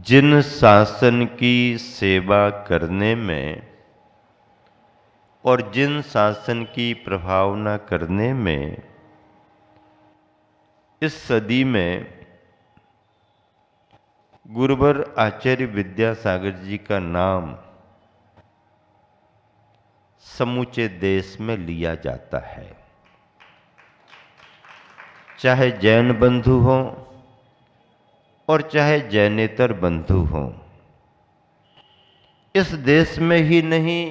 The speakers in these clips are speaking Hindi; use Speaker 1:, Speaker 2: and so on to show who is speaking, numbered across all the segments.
Speaker 1: जिन शासन की सेवा करने में और जिन शासन की प्रभावना करने में इस सदी में गुरुवर आचार्य विद्यासागर जी का नाम समूचे देश में लिया जाता है, चाहे जैन बंधु हों और चाहे जैनेतर बंधु हों। इस देश में ही नहीं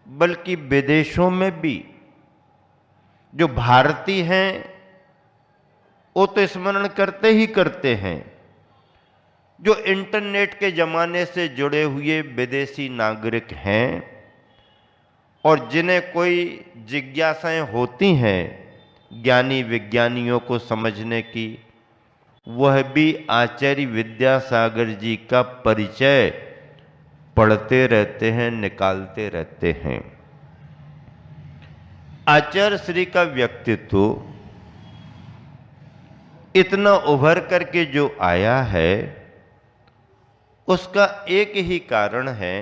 Speaker 1: बल्कि विदेशों में भी जो भारतीय हैं वो तो स्मरण करते ही करते हैं। जो इंटरनेट के जमाने से जुड़े हुए विदेशी नागरिक हैं और जिन्हें कोई जिज्ञासाएं होती हैं ज्ञानी विज्ञानियों को समझने की, वह भी आचार्य विद्यासागर जी का परिचय पढ़ते रहते हैं, निकालते रहते हैं। आचार्य श्री का व्यक्तित्व इतना उभर करके जो आया है उसका एक ही कारण है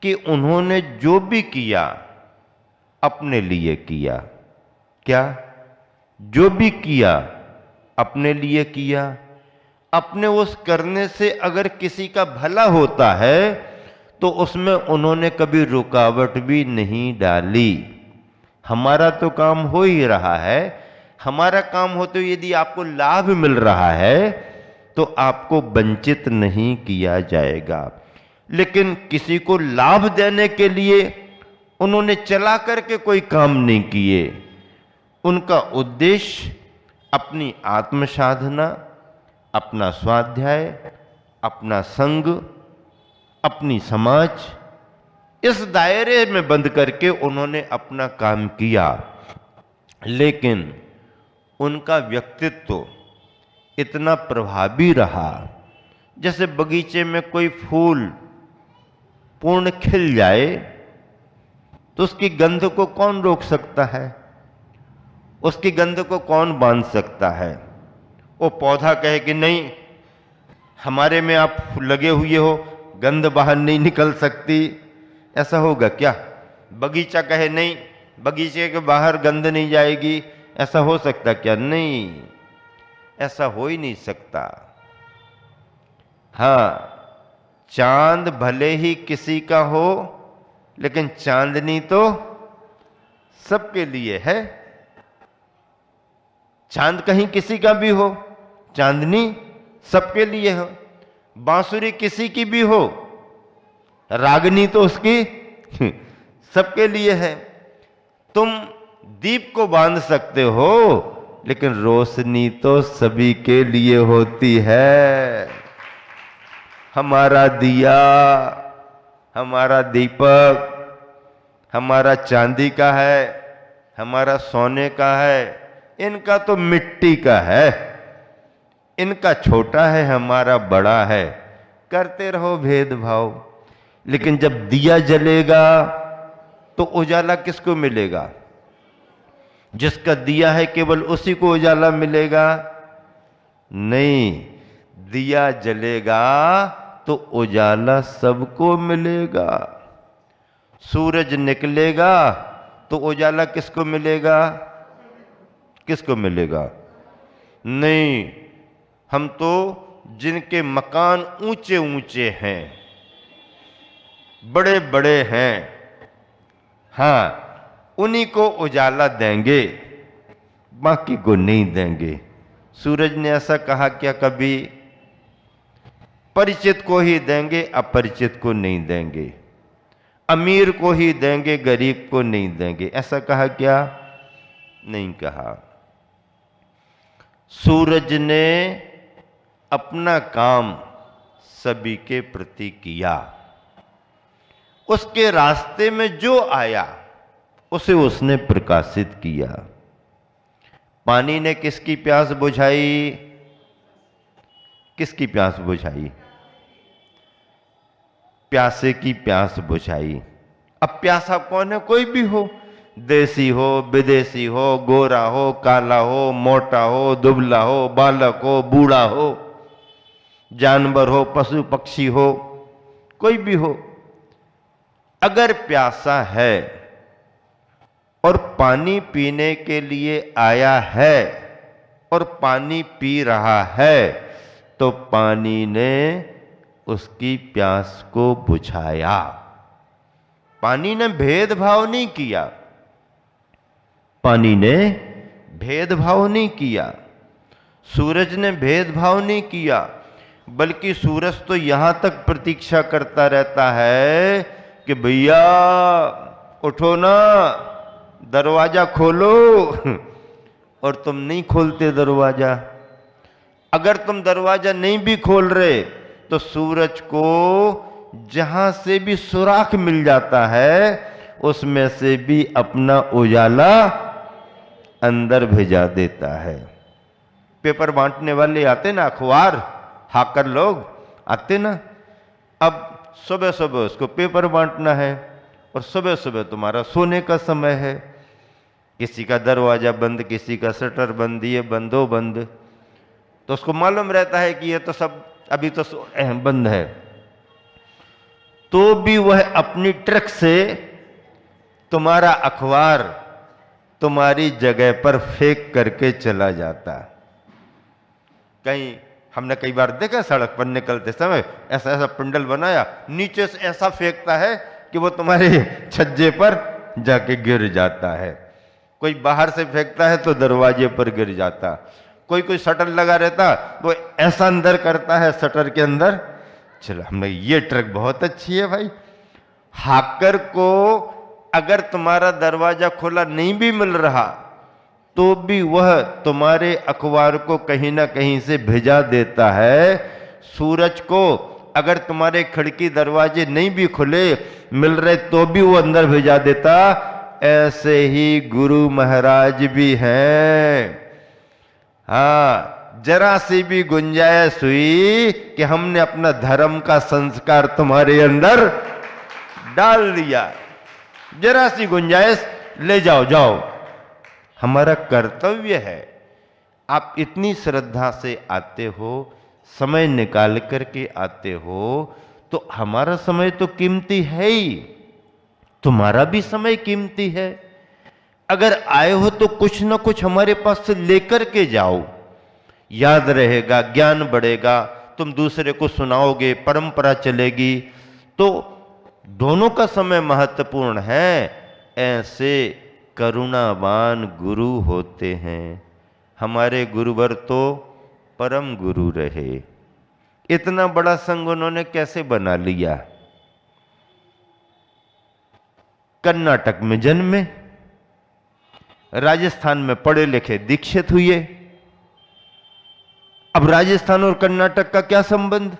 Speaker 1: कि उन्होंने जो भी किया अपने लिए किया। क्या? जो भी किया अपने लिए किया। अपने उस करने से अगर किसी का भला होता है तो उसमें उन्होंने कभी रुकावट भी नहीं डाली। हमारा तो काम हो ही रहा है, हमारा काम होते हुए यदि आपको लाभ मिल रहा है तो आपको वंचित नहीं किया जाएगा। लेकिन किसी को लाभ देने के लिए उन्होंने चला करके कोई काम नहीं किए। उनका उद्देश्य अपनी आत्म साधना, अपना स्वाध्याय, अपना संग, अपनी समाज, इस दायरे में बंद करके उन्होंने अपना काम किया। लेकिन उनका व्यक्तित्व इतना प्रभावी रहा, जैसे बगीचे में कोई फूल पूर्ण खिल जाए तो उसकी गंध को कौन रोक सकता है? उसकी गंध को कौन बांध सकता है? वो पौधा कहे कि नहीं, हमारे में आप लगे हुए हो, गंध बाहर नहीं निकल सकती, ऐसा होगा क्या? बगीचा कहे नहीं, बगीचे के बाहर गंध नहीं जाएगी, ऐसा हो सकता क्या? नहीं, ऐसा हो ही नहीं सकता। हाँ, चांद भले ही किसी का हो लेकिन चांदनी तो सबके लिए है। चांद कहीं किसी का भी हो, चांदनी सबके लिए हो। बांसुरी किसी की भी हो, रागनी तो उसकी सबके लिए है। तुम दीप को बांध सकते हो लेकिन रोशनी तो सभी के लिए होती है। हमारा दिया, हमारा दीपक, हमारा चांदी का है, हमारा सोने का है, इनका तो मिट्टी का है। इनका छोटा है, हमारा बड़ा है। करते रहो भेदभाव, लेकिन जब दिया जलेगा तो उजाला किसको मिलेगा? जिसका दिया है केवल उसी को उजाला मिलेगा? नहीं, दिया जलेगा तो उजाला सबको मिलेगा। सूरज निकलेगा तो उजाला किसको मिलेगा? किसको मिलेगा? नहीं, हम तो जिनके मकान ऊंचे ऊंचे हैं, बड़े बड़े हैं, हाँ, उन्हीं को उजाला देंगे, बाकी को नहीं देंगे। सूरज ने ऐसा कहा क्या कभी? परिचित को ही देंगे, अपरिचित को नहीं देंगे। अमीर को ही देंगे, गरीब को नहीं देंगे। ऐसा कहा क्या? नहीं कहा। सूरज ने अपना काम सभी के प्रति किया। उसके रास्ते में जो आया उसे उसने प्रकाशित किया। पानी ने किसकी प्यास बुझाई? किसकी प्यास बुझाई? प्यासे की प्यास बुझाई। अब प्यासा कौन है? कोई भी हो, देसी हो, विदेशी हो, गोरा हो, काला हो, मोटा हो, दुबला हो, बालक हो, बूढ़ा हो, जानवर हो, पशु पक्षी हो, कोई भी हो, अगर प्यासा है और पानी पीने के लिए आया है और पानी पी रहा है, तो पानी ने उसकी प्यास को बुझाया। पानी ने भेदभाव नहीं किया, पानी ने भेदभाव नहीं किया, सूरज ने भेदभाव नहीं किया, बल्कि सूरज तो यहां तक प्रतीक्षा करता रहता है कि भैया उठो ना, दरवाजा खोलो, और तुम नहीं खोलते दरवाजा। अगर तुम दरवाजा नहीं भी खोल रहे तो सूरज को जहां से भी सुराख मिल जाता है उसमें से भी अपना उजाला अंदर भेजा देता है। पेपर बांटने वाले आते ना, अखबार हाकर लोग आते ना, अब सुबह सुबह उसको पेपर बांटना है और सुबह सुबह तुम्हारा सोने का समय है, किसी का दरवाजा बंद, किसी का शटर बंद, ये बंद वो बंद, तो उसको मालूम रहता है कि ये तो सब अभी तो बंद है, तो भी वह अपनी ट्रक से तुम्हारा अखबार तुम्हारी जगह पर फेंक करके चला जाता। कहीं हमने कई बार देखा सड़क पर निकलते समय ऐसा ऐसा पिंडल बनाया, नीचे से ऐसा फेंकता है कि वो तुम्हारे छज्जे पर जाके गिर जाता है। कोई बाहर से फेंकता है तो दरवाजे पर गिर जाता, कोई शटर लगा रहता वो ऐसा अंदर करता है शटर के अंदर। चलो हमने ये ट्रक बहुत अच्छी है भाई। हाकर को अगर तुम्हारा दरवाजा खुला नहीं भी मिल रहा तो भी वह तुम्हारे अखबार को कहीं ना कहीं से भेजा देता है। सूरज को अगर तुम्हारे खिड़की दरवाजे नहीं भी खुले मिल रहे तो भी वो अंदर भेजा देता। ऐसे ही गुरु महाराज भी हैं। हाँ, जरा सी भी गुंजाइश हुई कि हमने अपना धर्म का संस्कार तुम्हारे अंदर डाल दिया, जरा सी गुंजाइश ले जाओ जाओ, हमारा कर्तव्य है। आप इतनी श्रद्धा से आते हो, समय निकाल करके आते हो, तो हमारा समय तो कीमती है ही, तुम्हारा भी समय कीमती है। अगर आए हो तो कुछ ना कुछ हमारे पास से लेकर के जाओ, याद रहेगा, ज्ञान बढ़ेगा, तुम दूसरे को सुनाओगे, परंपरा चलेगी, तो दोनों का समय महत्वपूर्ण है। ऐसे करुणावान गुरु होते हैं। हमारे गुरुवर तो परम गुरु रहे। इतना बड़ा संघ उन्होंने कैसे बना लिया? कर्नाटक में जन्मे, राजस्थान में पढ़े लिखे दीक्षित हुए। अब राजस्थान और कर्नाटक का क्या संबंध?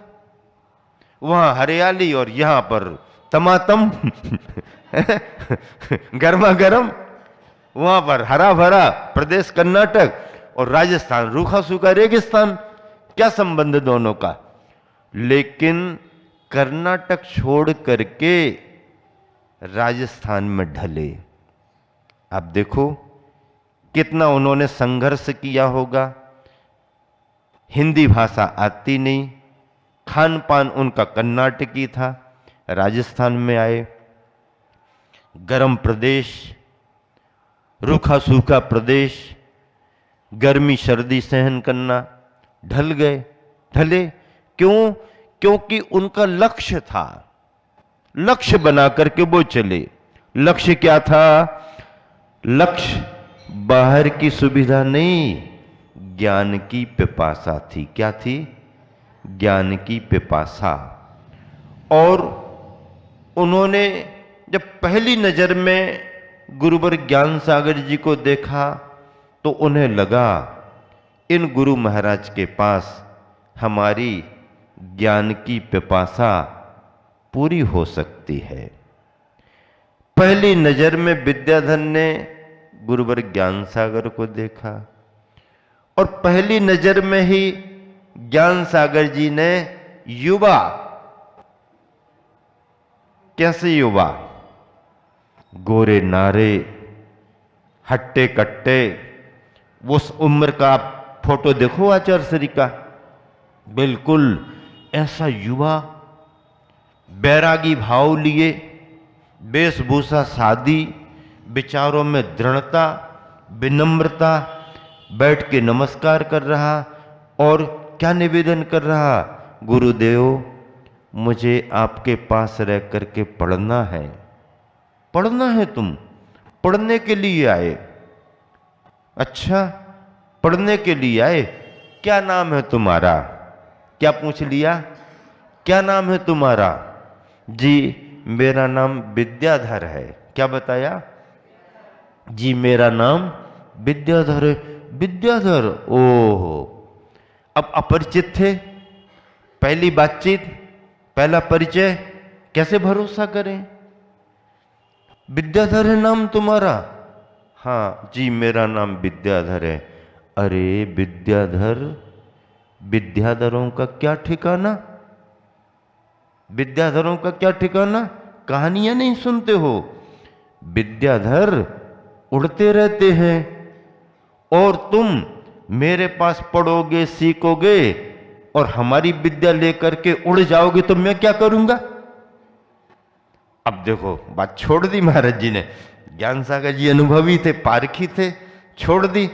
Speaker 1: वहां हरियाली और यहां पर तमातम गर्मा गर्म, वहां पर हरा भरा प्रदेश कर्नाटक और राजस्थान रूखा सूखा रेगिस्तान। क्या संबंध दोनों का? लेकिन कर्नाटक छोड़ करके राजस्थान में ढले। आप देखो कितना उन्होंने संघर्ष किया होगा। हिंदी भाषा आती नहीं, खान पान उनका कर्नाटकी था, राजस्थान में आए, गर्म प्रदेश, रूखा सूखा प्रदेश, गर्मी सर्दी सहन करना, ढल गए। ढले क्यों? क्योंकि उनका लक्ष्य था, लक्ष्य बना करके वो चले। लक्ष्य क्या था? लक्ष्य बाहर की सुविधा नहीं, ज्ञान की पिपासा थी। क्या थी? ज्ञान की पिपासा। और उन्होंने जब पहली नजर में गुरुवर ज्ञान सागर जी को देखा तो उन्हें लगा इन गुरु महाराज के पास हमारी ज्ञान की पिपासा पूरी हो सकती है। पहली नजर में विद्याधर ने गुरुवर ज्ञान सागर को देखा और पहली नजर में ही ज्ञान सागर जी ने युवा, कैसे युवा, गोरे नारे, हट्टे कट्टे, उस उम्र का फोटो देखो आचार्य श्री का, बिल्कुल ऐसा युवा बैरागी भाव लिए, वेशभूषा सादी, विचारों में दृढ़ता, विनम्रता, बैठ के नमस्कार कर रहा और क्या निवेदन कर रहा, गुरुदेव मुझे आपके पास रह करके पढ़ना है। पढ़ना है, तुम पढ़ने के लिए आए? अच्छा, पढ़ने के लिए आए। क्या नाम है तुम्हारा? क्या पूछ लिया? क्या नाम है तुम्हारा? जी मेरा नाम विद्याधर है। क्या बताया? जी मेरा नाम विद्याधर है। विद्याधर, ओहो। अब अपरिचित थे, पहली बातचीत, पहला परिचय, कैसे भरोसा करें? विद्याधर है नाम तुम्हारा? हाँ जी मेरा नाम विद्याधर है। अरे विद्याधर, विद्याधरों का क्या ठिकाना? विद्याधरों का क्या ठिकाना? कहानियां नहीं सुनते हो? विद्याधर उड़ते रहते हैं और तुम मेरे पास पढ़ोगे, सीखोगे और हमारी विद्या लेकर के उड़ जाओगे तो मैं क्या करूंगा? अब देखो, बात छोड़ दी महाराज जी ने। ज्ञान सागर जी अनुभवी थे, पारखी थे, छोड़ दी।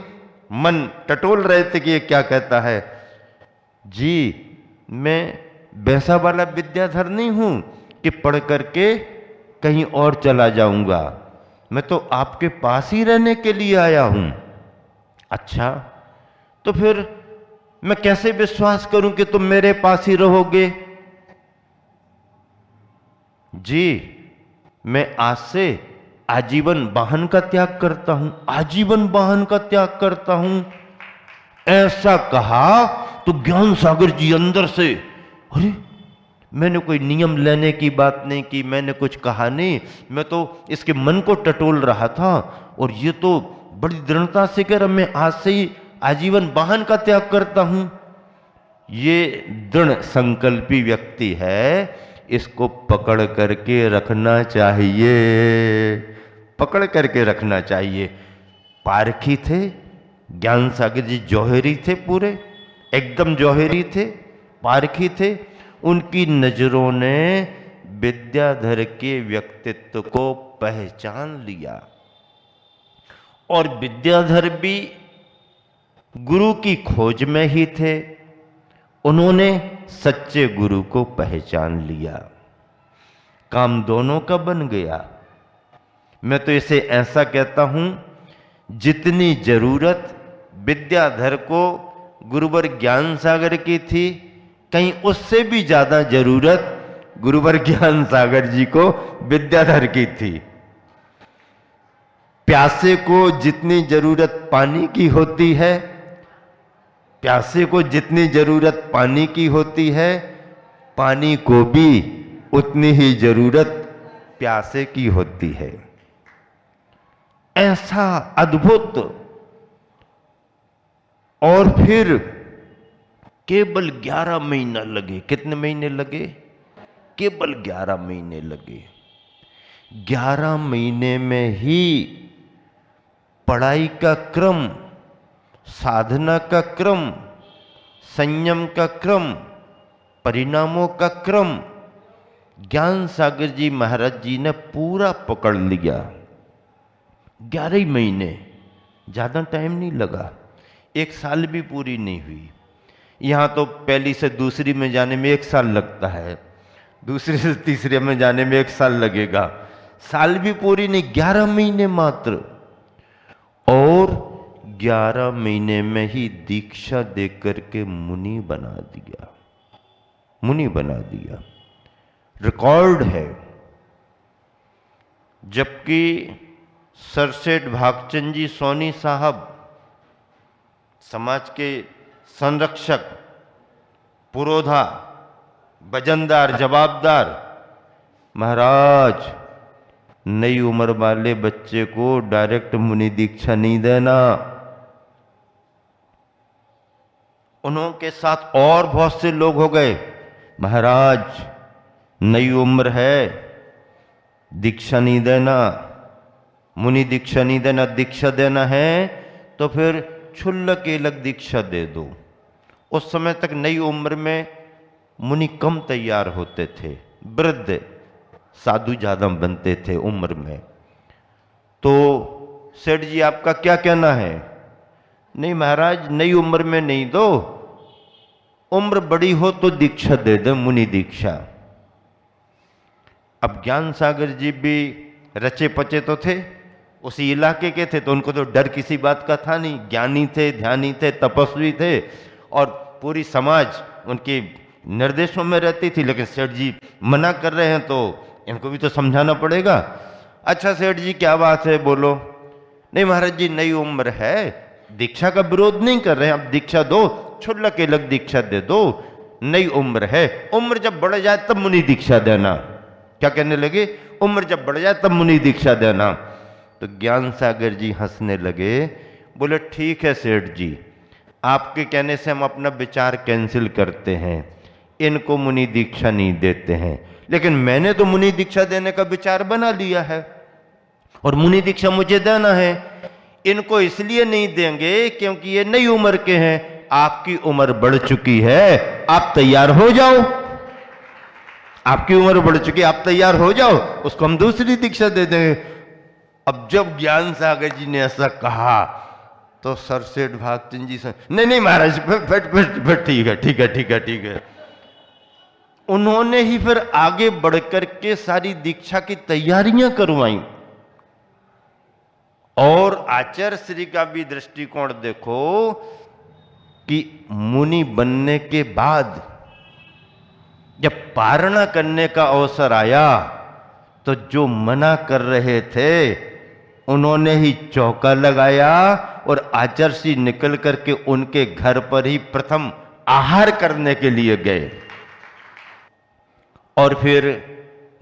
Speaker 1: मन टटोल रहे थे कि ये क्या कहता है। जी मैं वैसा वाला विद्याधर नहीं हूं कि पढ़ करके कहीं और चला जाऊंगा। मैं तो आपके पास ही रहने के लिए आया हूं। अच्छा, तो फिर मैं कैसे विश्वास करूं कि तुम मेरे पास ही रहोगे? जी मैं आज से आजीवन वाहन का त्याग करता हूं, आजीवन वाहन का त्याग करता हूं। ऐसा कहा तो ज्ञान सागर जी अंदर से, अरे मैंने कोई नियम लेने की बात नहीं की, मैंने कुछ कहा नहीं, मैं तो इसके मन को टटोल रहा था और ये तो बड़ी दृढ़ता से कह रहा मैं आज से ही आजीवन वाहन का त्याग करता हूं। ये दृढ़ संकल्पी व्यक्ति है, इसको पकड़ करके रखना चाहिए, पकड़ करके रखना चाहिए। पारखी थे, ज्ञान सागर जी जौहरी थे, पूरे एकदम जौहरी थे, पारखी थे। उनकी नजरों ने विद्याधर के व्यक्तित्व को पहचान लिया और विद्याधर भी गुरु की खोज में ही थे। उन्होंने सच्चे गुरु को पहचान लिया। काम दोनों का बन गया। मैं तो इसे ऐसा कहता हूं, जितनी जरूरत विद्याधर को गुरुवर ज्ञान सागर की थी, कहीं उससे भी ज्यादा जरूरत गुरुवर ज्ञान सागर जी को विद्याधर की थी। प्यासे को जितनी जरूरत पानी की होती है, प्यासे को जितनी जरूरत पानी की होती है, पानी को भी उतनी ही जरूरत प्यासे की होती है। ऐसा अद्भुत। और फिर केवल 11 महीना लगे। कितने महीने लगे? केवल 11 महीने लगे। 11 महीने में ही पढ़ाई का क्रम, साधना का क्रम, संयम का क्रम, परिणामों का क्रम ज्ञान सागर जी महाराज जी ने पूरा पकड़ लिया। 11 महीने, ज्यादा टाइम नहीं लगा, 1 साल भी पूरी नहीं हुई। यहां तो पहली से दूसरी में जाने में 1 साल लगता है, दूसरी से तीसरे में जाने में 1 साल लगेगा। साल भी पूरी नहीं, 11 महीने मात्र। और 11 महीने में ही दीक्षा देकर के मुनि बना दिया, मुनि बना दिया। रिकॉर्ड है। जबकि सरसेठ भागचंद जी सोनी साहब, समाज के संरक्षक, पुरोधा, वजनदार, जवाबदार, महाराज नई उम्र वाले बच्चे को डायरेक्ट मुनि दीक्षा नहीं देना। उनके साथ और बहुत से लोग हो गए, महाराज नई उम्र है, दीक्षा नहीं देना, मुनि दीक्षा नहीं देना। दीक्षा देना है तो फिर क्षुल्लक एलक दीक्षा दे दो। उस समय तक नई उम्र में मुनि कम तैयार होते थे, वृद्ध साधु ज़्यादा बनते थे उम्र में। तो सेठ जी आपका क्या कहना है? नहीं महाराज, नई उम्र में नहीं दो, उम्र बड़ी हो तो दीक्षा दे दे, मुनि दीक्षा। अब ज्ञान सागर जी भी रचे पचे तो थे, उसी इलाके के थे, तो उनको तो डर किसी बात का था नहीं। ज्ञानी थे, ध्यानी थे, तपस्वी थे, और पूरी समाज उनके निर्देशों में रहती थी। लेकिन सेठ जी मना कर रहे हैं तो इनको भी तो समझाना पड़ेगा। अच्छा सेठ जी क्या बात है, बोलो। नहीं महाराज जी, नई उम्र है, दीक्षा का विरोध नहीं कर रहे हैं, आप दीक्षा दो, क्षुल्लक अलग दीक्षा दे दो, नई उम्र है, उम्र जब बढ़ जाए तब मुनि दीक्षा देना। क्या कहने लगे? उम्र जब बढ़ जाए तब मुनि दीक्षा देना। तो ज्ञान सागर जी हंसने लगे, बोले ठीक है सेठ जी, आपके कहने से हम अपना विचार कैंसिल करते हैं, इनको मुनि दीक्षा नहीं देते हैं। लेकिन मैंने तो मुनि दीक्षा देने का विचार बना लिया है, और मुनि दीक्षा मुझे देना है। इनको इसलिए नहीं देंगे क्योंकि ये नई उम्र के हैं, आपकी उम्र बढ़ चुकी है, आप तैयार हो जाओ। आपकी उम्र बढ़ चुकी है, आप तैयार हो जाओ, उसको हम दूसरी दीक्षा दे देंगे। अब जब ज्ञान सागर जी ने ऐसा कहा तो सर सेठ भागचंद जी से, नहीं नहीं महाराज, फिर ठीक है ठीक है ठीक है ठीक है। उन्होंने ही फिर आगे बढ़कर के सारी दीक्षा की तैयारियां करवाई। और आचार्य श्री का भी दृष्टिकोण देखो कि मुनि बनने के बाद जब पारणा करने का अवसर आया तो जो मना कर रहे थे उन्होंने ही चौका लगाया, और आचार्य श्री निकल करके उनके घर पर ही प्रथम आहार करने के लिए गए। और फिर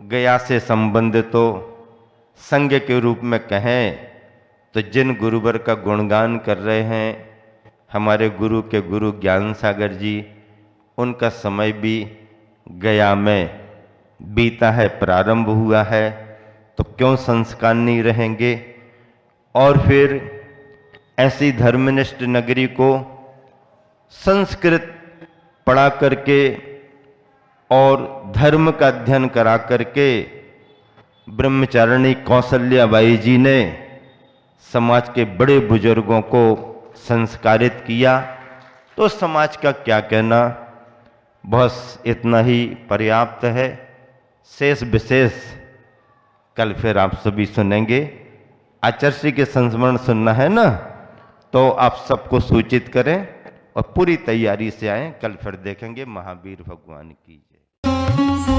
Speaker 1: गया से संबंधित तो संज्ञ के रूप में कहें तो जिन गुरुवर का गुणगान कर रहे हैं हमारे गुरु के गुरु ज्ञान सागर जी, उनका समय भी गया में बीता है, प्रारंभ हुआ है, तो क्यों संस्कार नहीं रहेंगे। और फिर ऐसी धर्मनिष्ठ नगरी को संस्कृत पढ़ा करके और धर्म का अध्ययन करा करके ब्रह्मचारिणी कौशल्याबाई जी ने समाज के बड़े बुजुर्गों को संस्कारित किया। तो समाज का क्या कहना, बस इतना ही पर्याप्त है। शेष विशेष कल फिर आप सभी सुनेंगे। आचार्य श्री के संस्मरण सुनना है ना, तो आप सबको सूचित करें और पूरी तैयारी से आएं। कल फिर देखेंगे। महावीर भगवान की जय।